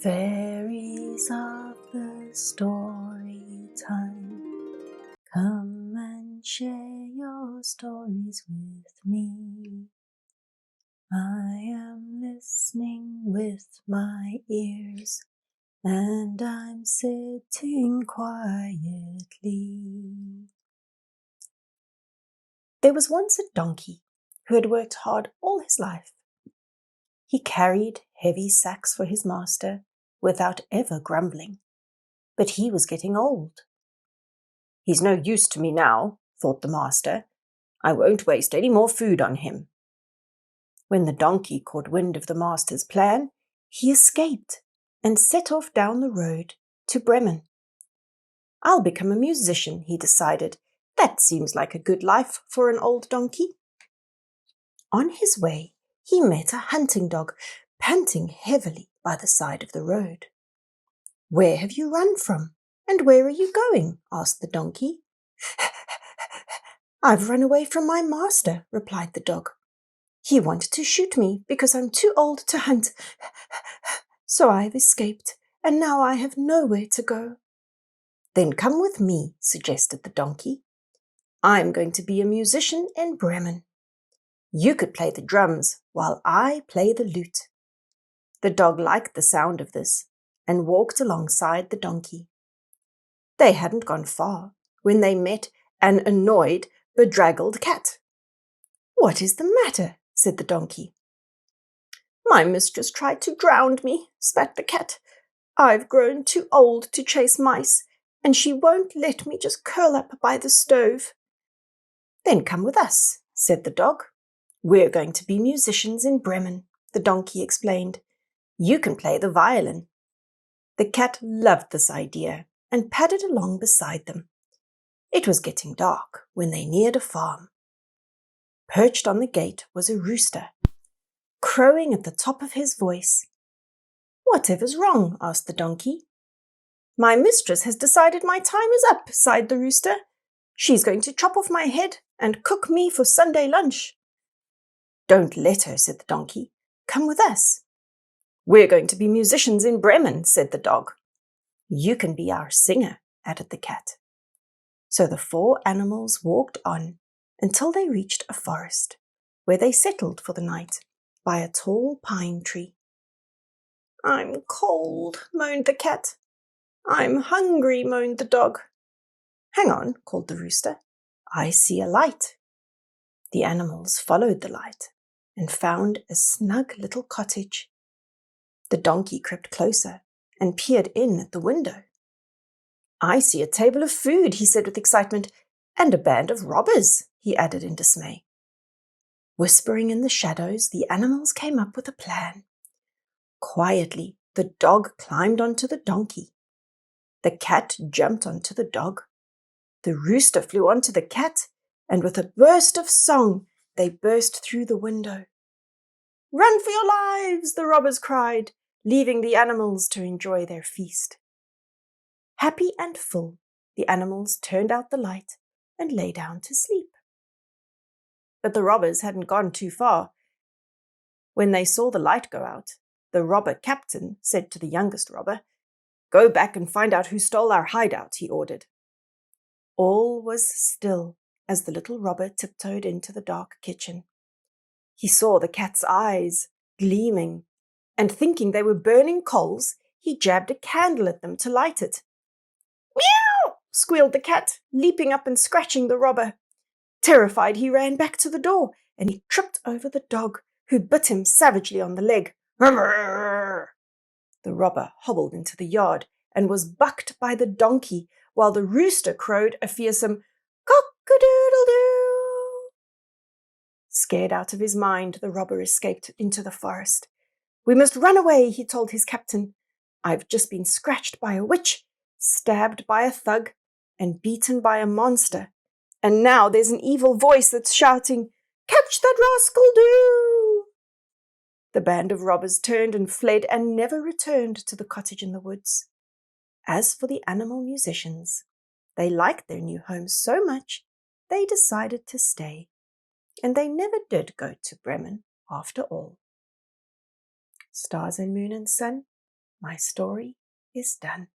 Fairies of the story time, come and share your stories with me. I am listening with my ears, and I'm sitting quietly. There was once a donkey who had worked hard all his life. He carried heavy sacks for his master without ever grumbling, but he was getting old. "He's no use to me now," thought the master. "I won't waste any more food on him." When the donkey caught wind of the master's plan, he escaped and set off down the road to Bremen. "I'll become a musician," he decided. "That seems like a good life for an old donkey." On his way, he met a hunting dog, panting heavily by the side of the road. "Where have you run from, and where are you going?" asked the donkey. "I've run away from my master," replied the dog. "He wanted to shoot me because I'm too old to hunt. So I've escaped, and now I have nowhere to go." "Then come with me," suggested the donkey. "I'm going to be a musician in Bremen. You could play the drums while I play the lute." The dog liked the sound of this and walked alongside the donkey. They hadn't gone far when they met an annoyed, bedraggled cat. "What is the matter?" said the donkey. "My mistress tried to drown me," spat the cat. "I've grown too old to chase mice, and she won't let me just curl up by the stove." "Then come with us," said the dog. "We're going to be musicians in Bremen," the donkey explained. "You can play the violin." The cat loved this idea and padded along beside them. It was getting dark when they neared a farm. Perched on the gate was a rooster, crowing at the top of his voice. "Whatever's wrong?" asked the donkey. "My mistress has decided my time is up," sighed the rooster. "She's going to chop off my head and cook me for Sunday lunch." "Don't let her," said the donkey. "Come with us." "We're going to be musicians in Bremen," said the dog. "You can be our singer," added the cat. So the four animals walked on until they reached a forest, where they settled for the night by a tall pine tree. "I'm cold," moaned the cat. "I'm hungry," moaned the dog. "Hang on," called the rooster. "I see a light." The animals followed the light and found a snug little cottage. The donkey crept closer and peered in at the window. "I see a table of food," he said with excitement, "and a band of robbers," he added in dismay. Whispering in the shadows, the animals came up with a plan. Quietly, the dog climbed onto the donkey. The cat jumped onto the dog. The rooster flew onto the cat, and with a burst of song, they burst through the window. "Run for your lives!" the robbers cried, leaving the animals to enjoy their feast. Happy and full, the animals turned out the light and lay down to sleep. But the robbers hadn't gone too far. When they saw the light go out, the robber captain said to the youngest robber, "Go back and find out who stole our hideout," he ordered. All was still as the little robber tiptoed into the dark kitchen. He saw the cat's eyes gleaming, and thinking they were burning coals, he jabbed a candle at them to light it. "Meow!" squealed the cat, leaping up and scratching the robber. Terrified, he ran back to the door, and he tripped over the dog, who bit him savagely on the leg. The robber hobbled into the yard and was bucked by the donkey, while the rooster crowed a fearsome cock-a-doodle-doo. Scared out of his mind, the robber escaped into the forest. "We must run away," he told his captain. "I've just been scratched by a witch, stabbed by a thug, and beaten by a monster. And now there's an evil voice that's shouting, 'Catch that rascal, do!'" The band of robbers turned and fled and never returned to the cottage in the woods. As for the animal musicians, they liked their new home so much they decided to stay, and they never did go to Bremen after all. Stars and moon and sun, My story is done.